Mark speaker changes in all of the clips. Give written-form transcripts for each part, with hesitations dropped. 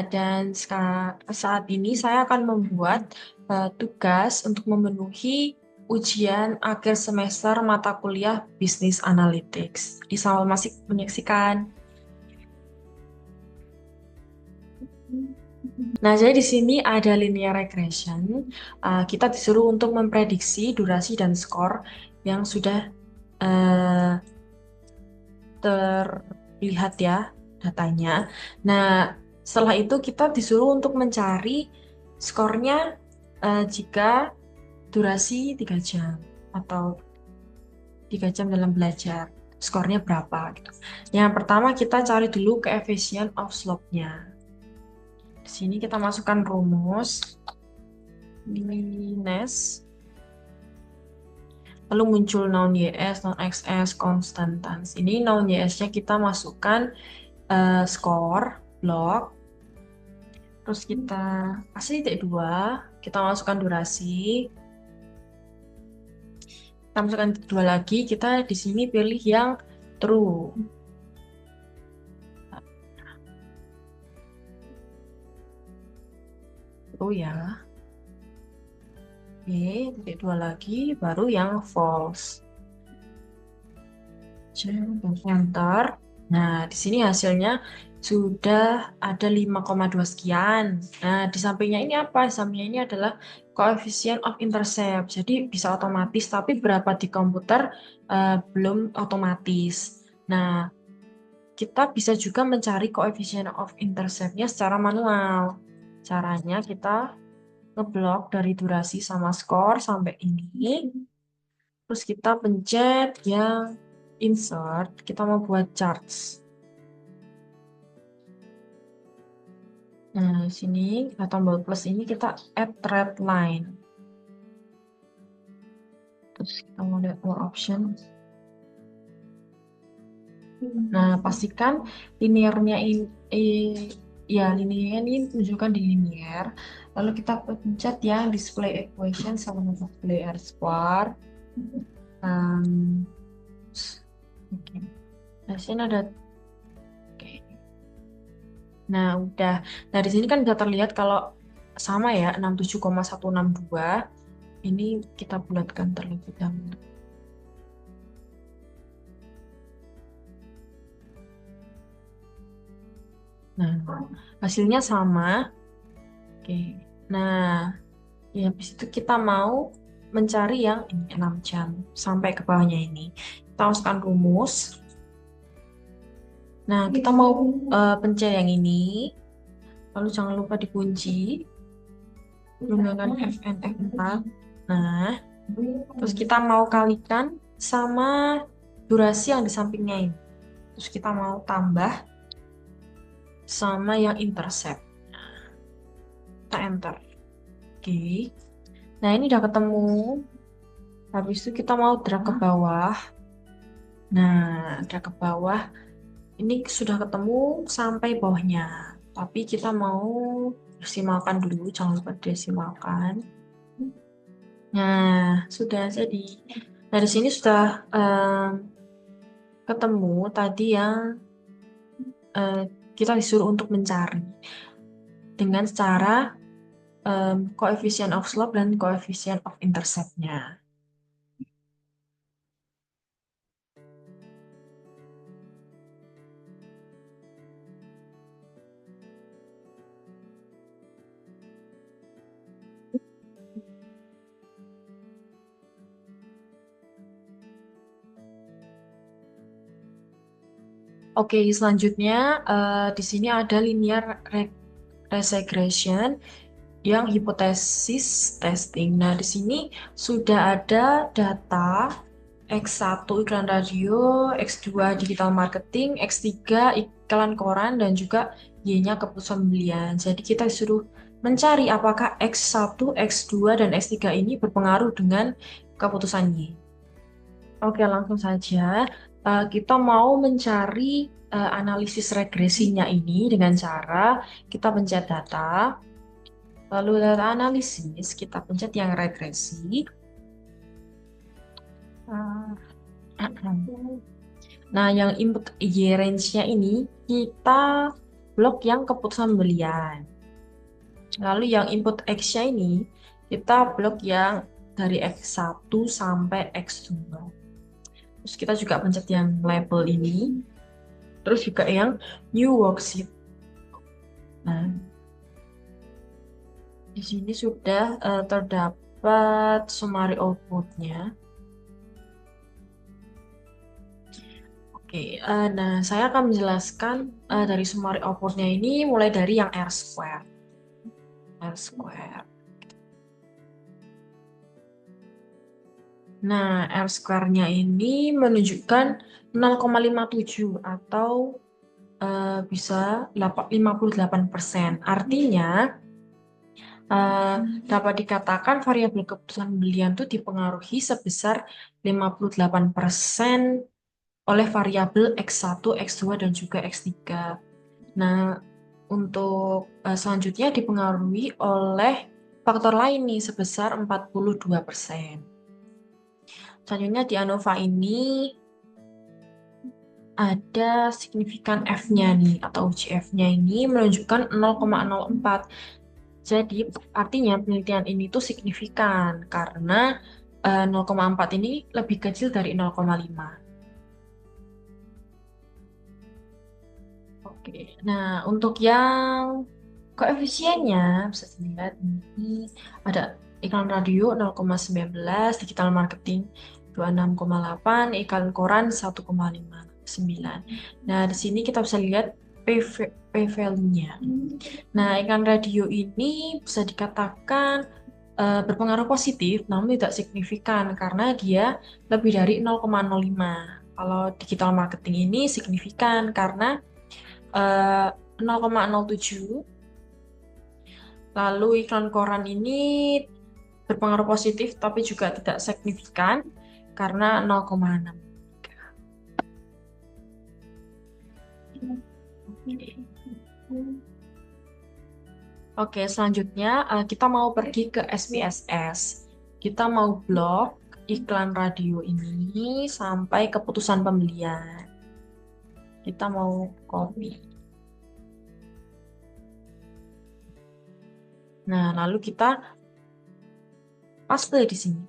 Speaker 1: Dan saat ini saya akan membuat tugas untuk memenuhi ujian akhir semester mata kuliah Business Analytics. Selamat masih menyaksikan. Nah, jadi di sini ada linear regression. Kita disuruh untuk memprediksi durasi dan skor yang sudah uh, terlihat ya datanya. Nah, setelah itu kita disuruh untuk mencari skornya jika durasi 3 jam atau 3 jam dalam belajar. Skornya berapa gitu. Yang pertama kita cari dulu coefficient of slope-nya. Di sini kita masukkan rumus Ness, lalu muncul noun YS, noun XS, constantans. Ini noun YS-nya kita masukkan skor, blok, terus kita kasih titik 2, kita masukkan durasi, kita masukkan titik 2 lagi, kita di sini pilih yang true. True ya. Oke, titik 2 lagi, baru yang false. Enter. Nah, di sini hasilnya sudah ada 5,2 sekian. Nah, di sampingnya ini apa? Di sampingnya ini adalah coefficient of intercept. Jadi bisa otomatis, tapi berapa di komputer belum otomatis. Nah, kita bisa juga mencari coefficient of intercept-nya secara manual. Caranya kita ngeblok dari durasi sama skor sampai ini. Terus kita pencet yang insert, kita mau buat charts. Nah, sini kita tombol plus ini kita add thread line. Terus kita mau lihat more option. Nah, pastikan linearnya ini, ya linearnya ini tunjukkan di linear. Lalu kita pencet yang display equation sama display R square. Oke. Nah, sini ada. Oke. Nah, udah. Nah, di sini kan udah terlihat kalau sama ya, 67,162. Ini kita bulatkan terlebih dahulu. Nah, hasilnya sama. Oke. Nah, ya habis itu kita mau mencari yang ini 6 jam sampai ke bawahnya ini. Kita masukkan rumus. Nah, kita mau pencet yang ini. Lalu jangan lupa dikunci menggunakan Fn F4. Nah, terus kita mau kalikan sama durasi yang di sampingnya ini. Terus kita mau tambah sama yang intercept. Kita enter. Oke. Nah, ini udah ketemu. Habis itu kita mau drag ke bawah. Nah, drag ke bawah. Ini sudah ketemu sampai bawahnya. Tapi kita mau desimalkan dulu. Jangan lupa desimalkan. Nah, sudah jadi. Nah, di sini sudah ketemu tadi yang kita disuruh untuk mencari dengan cara coefficient of slope dan coefficient of intercept-nya. Oke, selanjutnya di sini ada linear regression yang hipotesis testing. Nah, di sini sudah ada data X1 iklan radio, X2 digital marketing, X3 iklan koran, dan juga Y-nya keputusan pembelian. Jadi kita disuruh mencari apakah X1, X2, dan X3 ini berpengaruh dengan keputusan Y. Oke, langsung saja. Kita mau mencari analisis regresinya ini dengan cara kita pencet data, lalu data analisis, kita pencet yang regresi. Nah, yang input Y range-nya ini kita blok yang keputusan pembelian. Lalu yang input X-nya ini, kita blok yang dari X1 sampai X2. Terus kita juga pencet yang label ini. Terus juga yang new worksheet. Nah, di sini sudah terdapat summary output-nya. Oke, nah saya akan menjelaskan dari summary output-nya ini mulai dari yang R square. R square. Nah, R square-nya ini menunjukkan 0,57 atau bisa 58%. Artinya, dapat dikatakan variabel keputusan pembelian itu dipengaruhi sebesar 58% oleh variabel X1, X2, dan juga X3. Nah, untuk selanjutnya dipengaruhi oleh faktor lain nih sebesar 42%. Selanjutnya di ANOVA ini ada signifikan F-nya nih atau UCF-nya ini menunjukkan 0,04. Jadi artinya penelitian ini tuh signifikan karena 0,4 ini lebih kecil dari 0,5. Oke, nah untuk yang koefisiennya bisa dilihat ini ada iklan radio 0,19, digital marketing 26,8, iklan koran 1,59. Nah, di sini kita bisa lihat P-value-nya. Nah, iklan radio ini bisa dikatakan berpengaruh positif, namun tidak signifikan karena dia lebih dari 0,05. Kalau digital marketing ini signifikan karena 0,07. Lalu iklan koran ini berpengaruh positif tapi juga tidak signifikan karena 0,6. Oke, selanjutnya kita mau pergi ke SPSS. Kita mau blok iklan radio ini sampai keputusan pembelian. Kita mau copy. Nah, lalu kita paste di sini.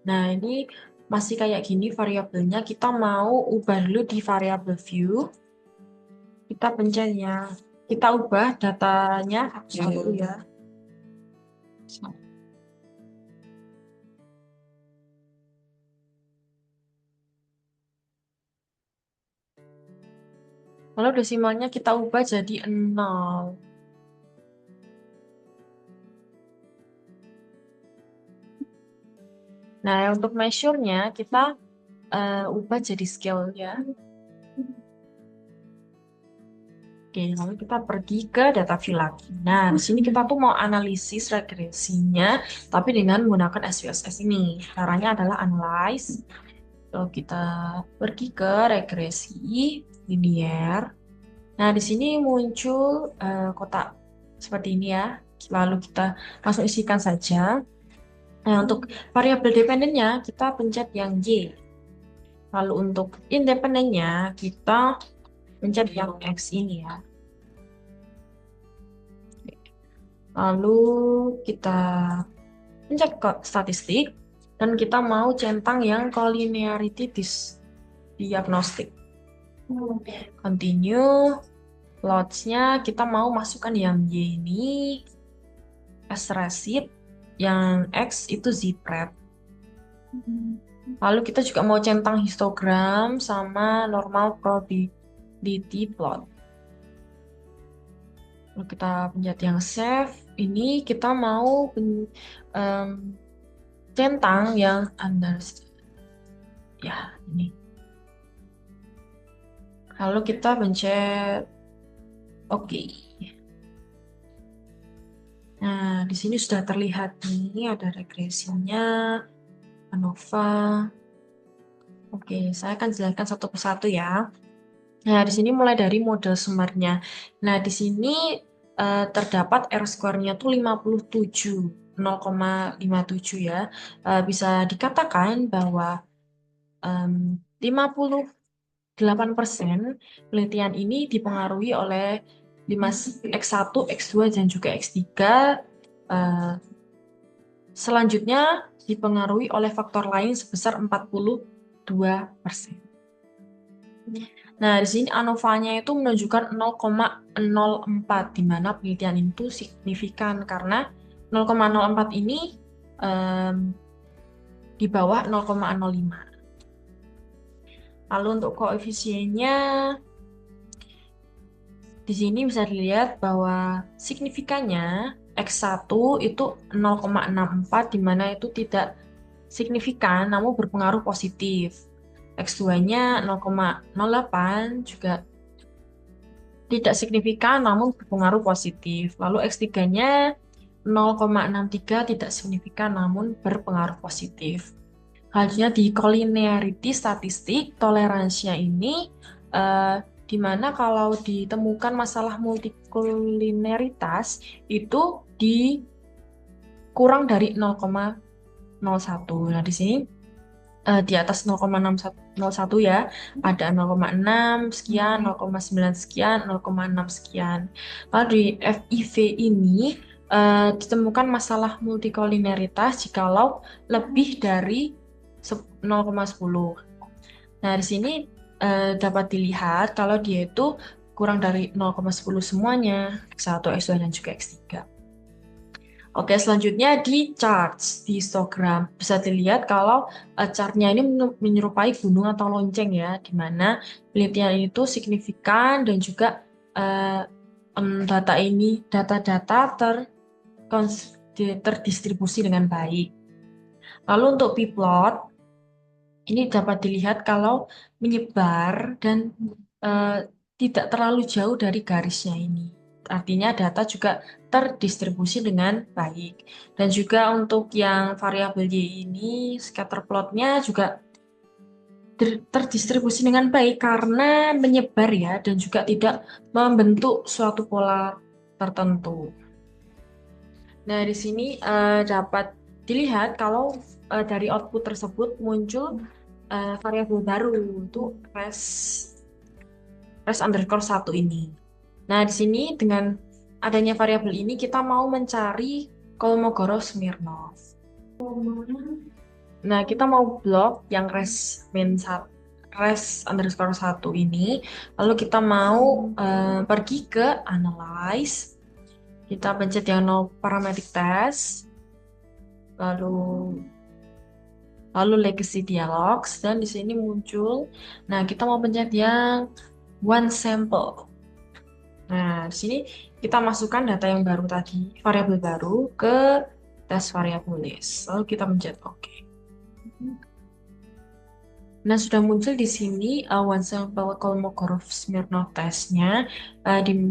Speaker 1: Nah, ini masih kayak gini variabelnya. Kita mau ubah dulu di variabel view. Kita pencet ya. Kita ubah datanya dulu ya. Lalu desimalnya kita ubah jadi 0. Nah, untuk measure-nya kita ubah jadi scale ya. Oke, lalu kita pergi ke data view lagi. Nah, di sini kita tuh mau analisis regresinya, tapi dengan menggunakan SPSS ini. Caranya adalah analyze. Lalu kita pergi ke regresi linear. Nah, di sini muncul kotak seperti ini ya. Lalu kita langsung isikan saja. Nah, untuk variabel dependennya kita pencet yang Y. Lalu untuk independennya kita pencet yang X ini ya. Lalu kita pencet ke statistik dan kita mau centang yang collinearity diagnostic. Continue. Loads-nya kita mau masukkan yang Y ini S-receipt, yang X itu zipred. Lalu kita juga mau centang histogram sama normal probability plot. Lalu kita pencet yang save. Ini kita mau centang yang ya ini. Lalu kita pencet OK. Nah, di sini sudah terlihat nih ada regresinya, ANOVA. Oke, saya akan jelaskan satu persatu ya. Nah, di sini mulai dari model sumbernya. Nah, di sini terdapat R square-nya tuh 57, 0,57 ya. Bisa dikatakan bahwa 58% penelitian ini dipengaruhi oleh X1, X2, dan juga X3. Selanjutnya dipengaruhi oleh faktor lain sebesar 42%. Nah, di sini ANOVA-nya itu menunjukkan 0,04, di mana penelitian itu signifikan karena 0,04 ini di bawah 0,05. Lalu untuk koefisiennya, di sini bisa dilihat bahwa signifikannya X1 itu 0,64, di mana itu tidak signifikan namun berpengaruh positif. X2-nya 0,08 juga tidak signifikan namun berpengaruh positif. Lalu X3-nya 0,63 tidak signifikan namun berpengaruh positif. Selanjutnya di collinearity statistik, toleransinya ini di mana kalau ditemukan masalah multikolineritas itu kurang dari 0,01. Nah, di sini di atas 0,01 ya, ada 0,6 sekian, 0,9 sekian, 0,6 sekian. Lalu di FIV ini ditemukan masalah multikolineritas jikalau lebih dari 0,10. Nah, di sini dapat dilihat kalau dia itu kurang dari 0,10 semuanya, X1, X2, dan juga X3. Oke, selanjutnya di charts, di histogram. Bisa dilihat kalau chartnya ini menyerupai gunung atau lonceng ya, di mana penelitian itu signifikan dan juga data-data terdistribusi dengan baik. Lalu untuk p-plot, ini dapat dilihat kalau menyebar dan tidak terlalu jauh dari garisnya ini. Artinya data juga terdistribusi dengan baik. Dan juga untuk yang variabel Y ini, scatter plotnya juga terdistribusi dengan baik karena menyebar ya, dan juga tidak membentuk suatu pola tertentu. Nah, di sini dapat dilihat kalau dari output tersebut muncul variabel baru, itu res_1 ini. Nah, di sini dengan adanya variabel ini kita mau mencari Kolmogorov-Smirnov. Nah, kita mau blok yang res_1 ini, lalu kita mau pergi ke analyze, kita pencet yang no parametric test, lalu legacy dialogs, dan di sini muncul. Nah, kita mau pencet yang one sample. Nah, di sini kita masukkan data yang baru tadi, variabel baru ke tes variabel list. Lalu kita pencet OK. Nah, sudah muncul di sini one sample Kolmogorov-Smirnov testnya.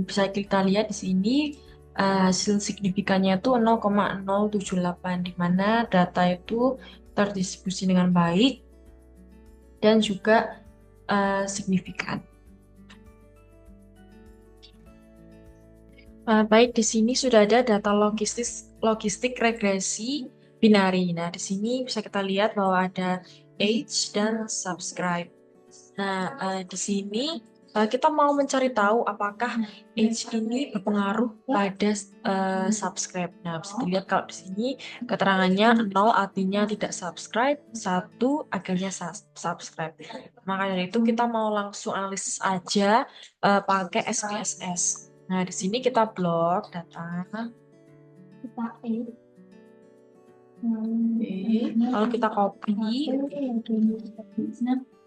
Speaker 1: Bisa kita lihat di sini hasil signifikannya itu 0,078, di mana data itu terdistribusi dengan baik dan juga signifikan. Baik, di sini sudah ada data logistik regresi binari. Nah, di sini bisa kita lihat bahwa ada age dan subscribe. Nah, di sini kita mau mencari tahu apakah age ini berpengaruh pada subscribe. Nah, bisa dilihat kalau di sini keterangannya 0 artinya tidak subscribe, 1 akhirnya subscribe. Makanya itu kita mau langsung analisis aja pakai SPSS. Nah, di sini kita blok data. Lalu kita copy.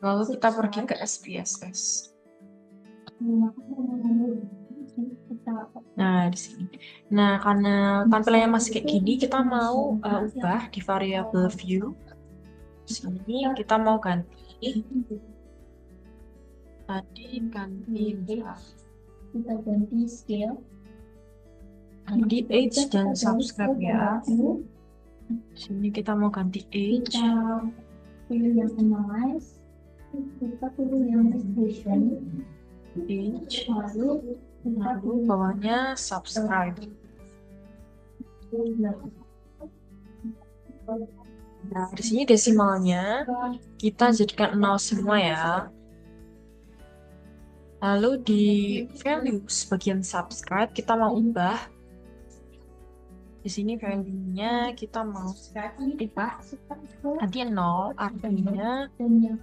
Speaker 1: Lalu kita pergi ke SPSS. Nah, di sini. Nah, karena tampilannya masih kayak gini, kita mau ubah di variable view. Di sini kita mau ganti. Tadi ganti
Speaker 2: kita ganti scale
Speaker 1: di age dan subscribe ya. Sini kita mau ganti age.
Speaker 2: Kita pilih yang analyze, kita pilih yang expression,
Speaker 1: Age,
Speaker 2: lalu
Speaker 1: bawahnya subscribe. Nah, di sini desimalnya kita jadikan 0 semua ya. Lalu di values bagian subscribe kita mau ubah. Di sini value-nya kita mau ubah nanti 0, artinya
Speaker 2: dan yang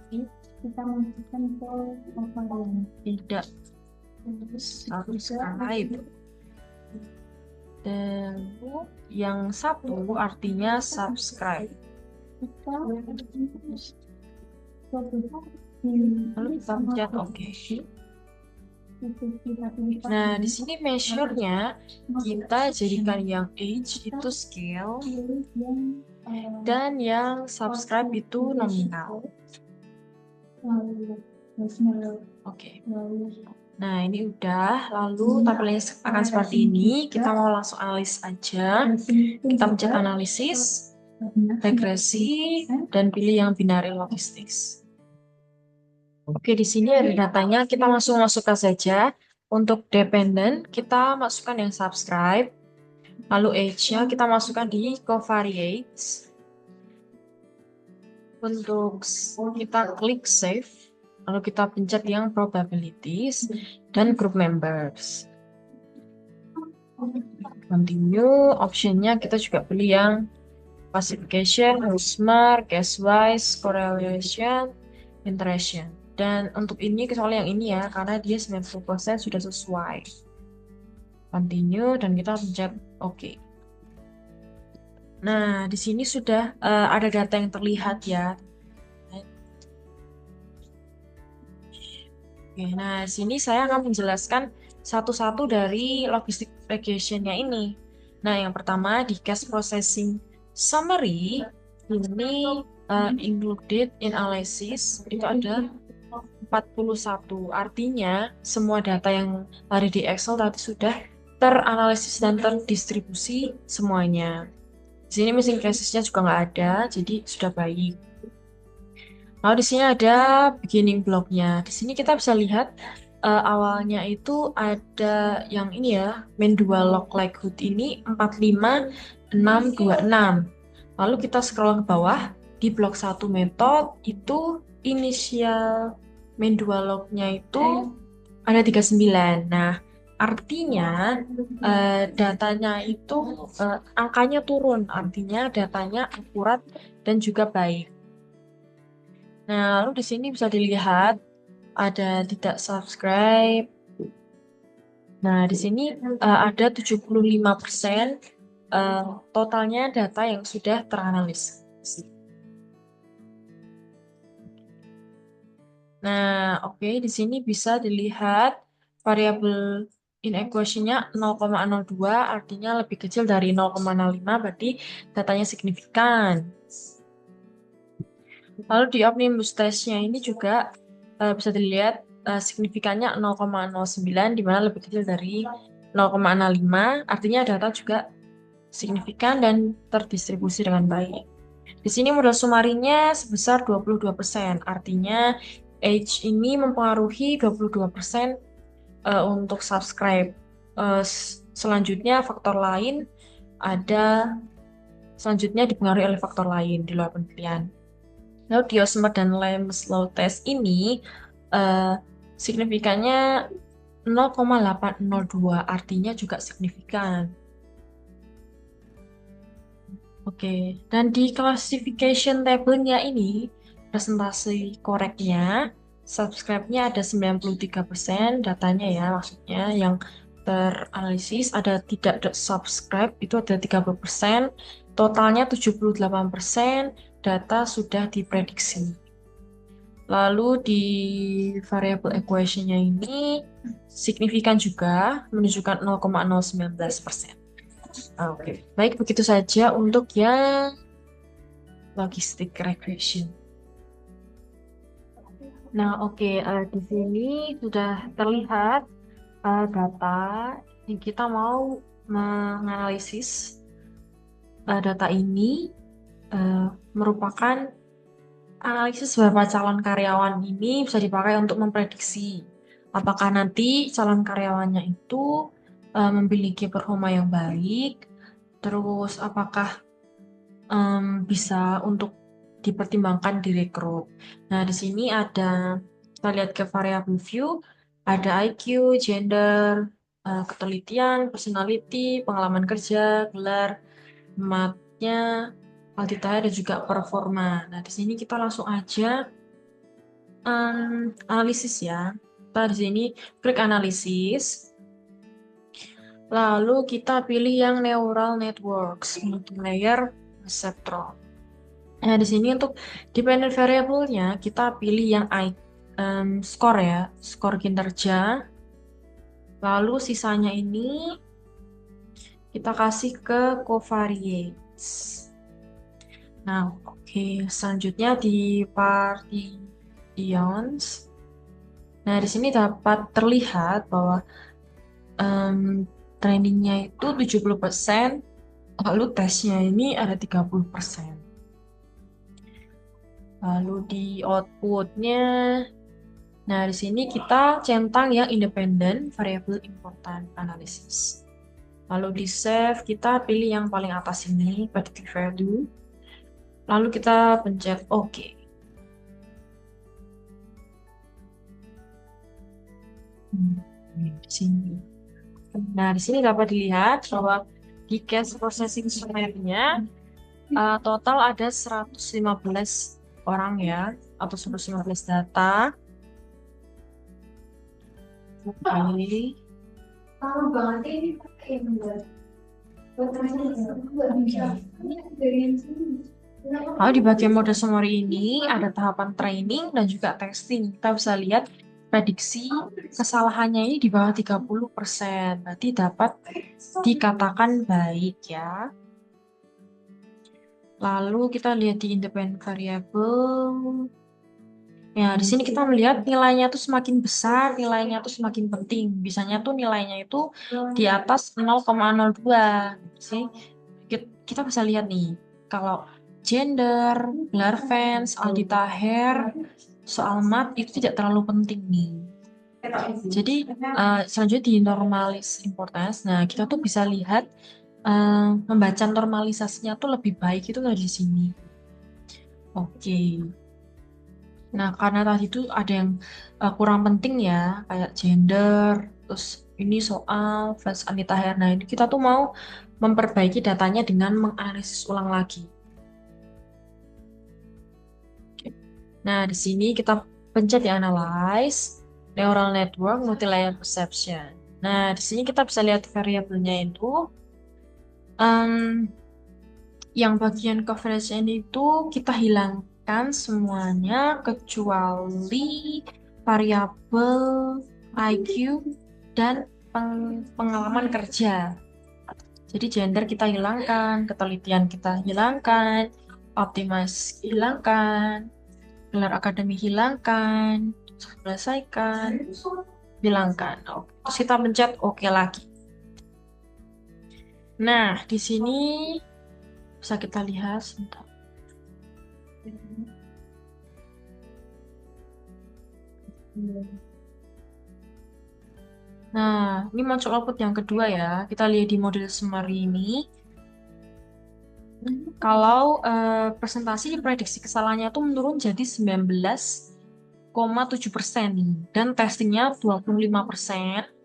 Speaker 2: kita masukkan ke overlay.
Speaker 1: tidak subscribe. Dan yang 1 artinya subscribe. Lalu kita pencet OK. Nah, di sini measure-nya kita jadikan yang age itu scale dan yang subscribe itu nominal. Oke. Nah, ini udah. Lalu tampilannya akan seperti ini. Kita mau langsung analis aja. Kita pencet analisis, regresi, dan pilih yang binary logistics. Oke, di sini ada datanya. Kita langsung masukkan saja. Untuk dependent, kita masukkan yang subscribe. Lalu age-nya kita masukkan di covariates. Untuk kita klik save. Lalu kita pencet yang probabilities dan group members. Continue, optionnya kita juga pilih yang classification, housemark, case-wise, correlation, interaction. Dan untuk ini, kecuali yang ini ya, karena dia 90% sudah sesuai. Continue, dan kita pencet OK. Nah, di sini sudah ada data yang terlihat ya. Oke, nah, di sini saya akan menjelaskan satu-satu dari logistic regression-nya ini. Nah, yang pertama di cache processing summary, ini included in analysis, itu ada 41. Artinya, semua data yang ada di Excel tadi sudah teranalisis dan terdistribusi semuanya. Di sini missing cachesnya juga nggak ada, jadi sudah baik. Lalu di sini ada beginning blocknya. Di sini kita bisa lihat awalnya itu ada yang ini ya, main 2 log likelihood ini 45626. Lalu kita scroll ke bawah, di blok 1 method itu inisial main 2 lognya itu ada 39. Nah, artinya datanya itu angkanya turun, artinya datanya akurat dan juga baik. Nah, lalu di sini bisa dilihat ada tidak subscribe. Nah, di sini ada 75% totalnya data yang sudah teranalisis. Nah, oke, di sini bisa dilihat variabel inequation-nya 0,02, artinya lebih kecil dari 0,05, berarti datanya signifikan. Lalu di omnibus test-nya ini juga bisa dilihat signifikannya 0,09, di mana lebih kecil dari 0,05, artinya data juga signifikan dan terdistribusi dengan baik. Di sini modal sumarinya sebesar 22%, artinya age ini mempengaruhi 22% untuk subscribe. Selanjutnya faktor lain selanjutnya dipengaruhi oleh faktor lain di luar penelitian. Lalu di Osmer dan Lemslow test ini signifikannya 0,802, artinya juga signifikan. Oke, dan di classification table-nya ini presentasi koreknya subscribe-nya ada 93%, datanya ya maksudnya yang teranalisis, ada tidak subscribe itu ada 30%, totalnya 78%, data sudah diprediksi. Lalu di variable equation-nya ini signifikan juga menunjukkan 0,019%. Oke, baik begitu saja untuk yang logistic regression. Nah, oke, di sini sudah terlihat data yang kita mau menganalisis. Data ini merupakan analisis beberapa calon karyawan ini bisa dipakai untuk memprediksi apakah nanti calon karyawannya itu memiliki performa yang baik, terus apakah bisa untuk dipertimbangkan direkrut. Nah, di sini ada, kita lihat ke variable view, Ada IQ, gender, ketelitian, personality, pengalaman kerja, gelar, matnya, multitask, dan juga performa. Nah, di sini kita langsung aja analisis ya. Kita di sini klik analisis. Lalu kita pilih yang neural networks, multilayer perceptron. Nah, di sini untuk dependent variable-nya kita pilih yang score ya, skor kinerja. Lalu sisanya ini kita kasih ke covariates. Nah, oke. Selanjutnya di partitions. Nah, di sini dapat terlihat bahwa trainingnya itu 70%, lalu tesnya ini ada 30%. Lalu di outputnya, nah di sini kita centang yang independent variable important analysis. Lalu di save, kita pilih yang paling atas ini, predictive value. Lalu kita pencet OK. Di sini. Nah, di sini dapat dilihat bahwa di case processing summary-nya total ada 115 orang ya, atau 115 data. Oke.
Speaker 2: Tahu banget ini pakai buat nggak bisa. Ini dari yang sini.
Speaker 1: Lalu di bagian mode summary ini ada tahapan training dan juga testing. Kita bisa lihat prediksi kesalahannya ini di bawah 30%. Berarti dapat dikatakan baik ya. Lalu kita lihat di independent variable. Ya, di sini kita melihat nilainya tuh semakin besar, nilainya tuh semakin penting. Biasanya tuh nilainya itu di atas 0,02. Sih, kita bisa lihat nih, kalau gender, gelar fans, Aldi-Taher, soal mat itu tidak terlalu penting nih. Jadi selanjutnya di normalis importance, nah kita tuh bisa lihat membaca normalisasinya tuh lebih baik itu dari sini. Oke. Nah, karena tadi itu ada yang kurang penting ya, kayak gender, terus ini soal fans Anita Herna ini kita tuh mau memperbaiki datanya dengan menganalisis ulang lagi. Oke. Nah, di sini kita pencet di analyze, neural network, multilayer perception. Nah, di sini kita bisa lihat variabelnya itu, yang bagian coverage itu kita hilangkan semuanya kecuali variabel IQ dan pengalaman kerja. Jadi gender kita hilangkan, ketelitian kita hilangkan, optimize hilangkan, gelar akademi hilangkan, selesaikan, hilangkan. Terus kita pencet OK lagi. Nah, di sini bisa kita lihat sebentar. Nah, ini muncul output yang kedua ya. Kita lihat di model summary ini. Kalau presentasi prediksi kesalahannya itu menurun jadi 19,7% dan testingnya 25%.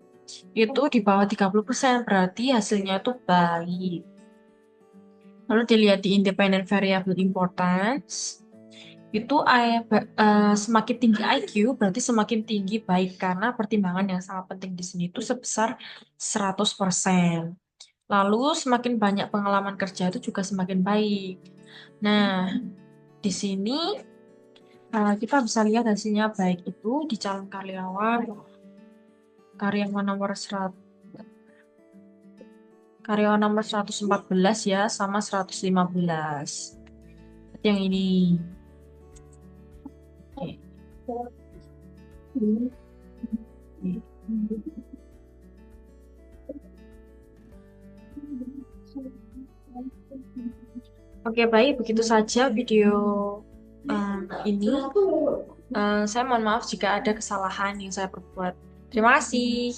Speaker 1: Itu di bawah 30%, berarti hasilnya itu baik. Lalu dilihat di independent variable importance, itu semakin tinggi IQ berarti semakin tinggi baik, karena pertimbangan yang sangat penting di sini itu sebesar 100%. Lalu semakin banyak pengalaman kerja itu juga semakin baik. Nah, di sini kita bisa lihat hasilnya baik itu di calon karyawan nomor 114 ya, sama 115. Yang ini. Oke, baik, begitu saja video ini. Saya mohon maaf jika ada kesalahan yang saya perbuat. Terima kasih.